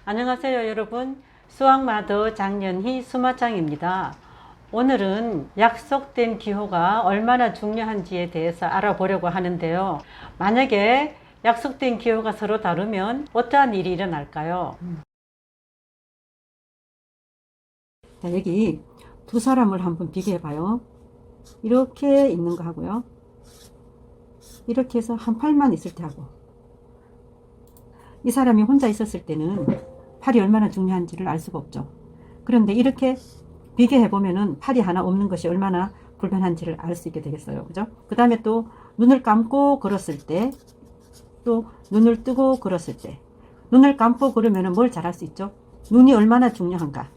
안녕하세요 여러분, 수학마더 장연희 수마장입니다. 오늘은 약속된 기호가 얼마나 중요한지에 대해서 알아보려고 하는데요. 만약에 약속된 기호가 서로 다르면 어떠한 일이 일어날까요? 자, 여기 두 사람을 한번 비교해 봐요. 이렇게 있는 거 하고요, 이렇게 해서 한 팔만 있을 때 하고, 이 사람이 혼자 있었을 때는 팔이 얼마나 중요한지를 알 수가 없죠. 그런데 이렇게 비교해 보면은 팔이 하나 없는 것이 얼마나 불편한지를 알 수 있게 되겠어요. 그죠? 그 다음에 또 눈을 감고 걸었을 때, 또 눈을 뜨고 걸었을 때, 눈을 감고 걸으면은 뭘 잘 알 수 있죠? 눈이 얼마나 중요한가.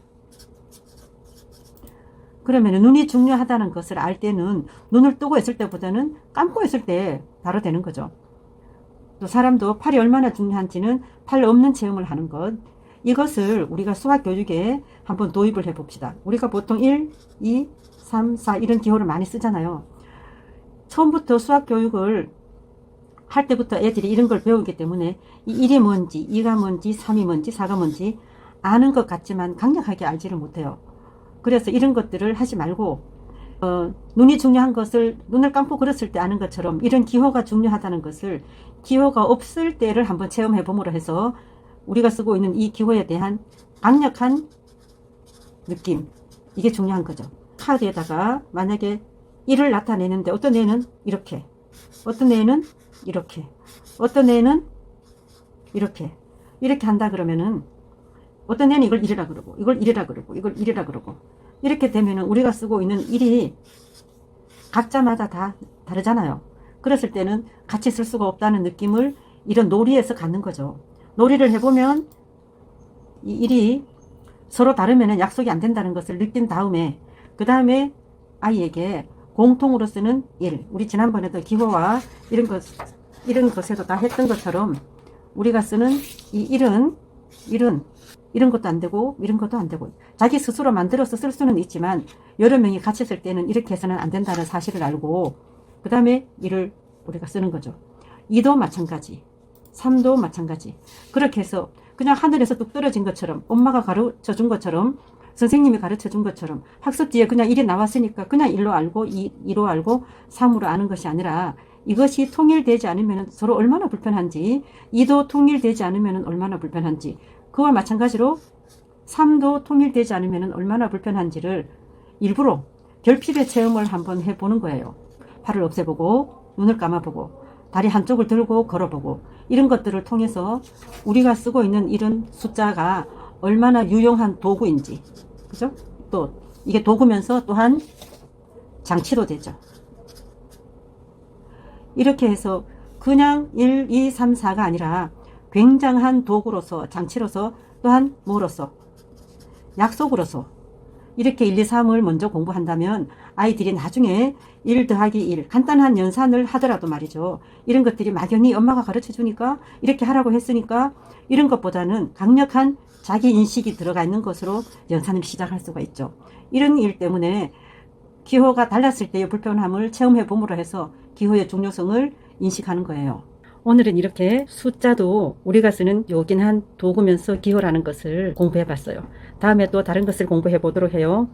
그러면 눈이 중요하다는 것을 알 때는 눈을 뜨고 있을 때보다는 감고 있을 때 바로 되는 거죠. 또 사람도 팔이 얼마나 중요한지는 팔 없는 체험을 하는 것, 이것을 우리가 수학 교육에 한번 도입을 해 봅시다. 우리가 보통 1, 2, 3, 4 이런 기호를 많이 쓰잖아요. 처음부터 수학 교육을 할 때부터 애들이 이런 걸 배우기 때문에 이 1이 뭔지, 2가 뭔지, 3이 뭔지, 4가 뭔지 아는 것 같지만 강력하게 알지를 못해요. 그래서 이런 것들을 하지 말고 눈이 중요한 것을 눈을 감고 걸었을 때 아는 것처럼 이런 기호가 중요하다는 것을 기호가 없을 때를 한번 체험해 봄으로 해서 우리가 쓰고 있는 이 기호에 대한 강력한 느낌, 이게 중요한 거죠. 카드에다가 만약에 1을 나타내는데 어떤 애는 이렇게, 어떤 애는 이렇게, 어떤 애는 이렇게 한다 그러면은 어떤 애는 이걸 1이라 그러고, 이걸 1이라 그러고, 이걸 1이라 그러고, 이렇게 되면은 우리가 쓰고 있는 1이 각자마다 다 다르잖아요. 그랬을 때는 같이 쓸 수가 없다는 느낌을 이런 놀이에서 갖는 거죠. 놀이를 해보면 이 1이 서로 다르면 약속이 안 된다는 것을 느낀 다음에, 그 다음에 아이에게 공통으로 쓰는 1, 우리 지난번에도 기호와 이런 것에도 다 했던 것처럼 우리가 쓰는 이 1은 이런 것도 안 되고 이런 것도 안 되고, 자기 스스로 만들어서 쓸 수는 있지만 여러 명이 같이 쓸 때는 이렇게 해서는 안 된다는 사실을 알고 그 다음에 1을 우리가 쓰는 거죠. 2도 마찬가지, 3도 마찬가지. 그렇게 해서 그냥 하늘에서 뚝 떨어진 것처럼, 엄마가 가르쳐 준 것처럼, 선생님이 가르쳐 준 것처럼 학습지에 그냥 1이 나왔으니까 그냥 1로 알고 2로 알고 3으로 아는 것이 아니라, 이것이 통일되지 않으면 서로 얼마나 불편한지, 2도 통일되지 않으면 얼마나 불편한지, 그와 마찬가지로 3도 통일되지 않으면 얼마나 불편한지를 일부러 결핍의 체험을 한번 해보는 거예요. 팔을 없애보고, 눈을 감아보고, 다리 한쪽을 들고 걸어보고, 이런 것들을 통해서 우리가 쓰고 있는 이런 숫자가 얼마나 유용한 도구인지, 그죠? 또 이게 도구면서 또한 장치도 되죠. 이렇게 해서 그냥 1, 2, 3, 4가 아니라 굉장한 도구로서, 장치로서, 또한 뭐로서, 약속으로서 이렇게 1, 2, 3을 먼저 공부한다면 아이들이 나중에 1 더하기 1, 간단한 연산을 하더라도 말이죠, 이런 것들이 막연히 엄마가 가르쳐 주니까 이렇게 하라고 했으니까 이런 것보다는 강력한 자기 인식이 들어가 있는 것으로 연산을 시작할 수가 있죠. 이런 일 때문에 기호가 달랐을 때의 불편함을 체험해 봄으로 해서 기호의 중요성을 인식하는 거예요. 오늘은 이렇게 숫자도 우리가 쓰는 요긴한 도구면서 기호라는 것을 공부해 봤어요. 다음에 또 다른 것을 공부해 보도록 해요.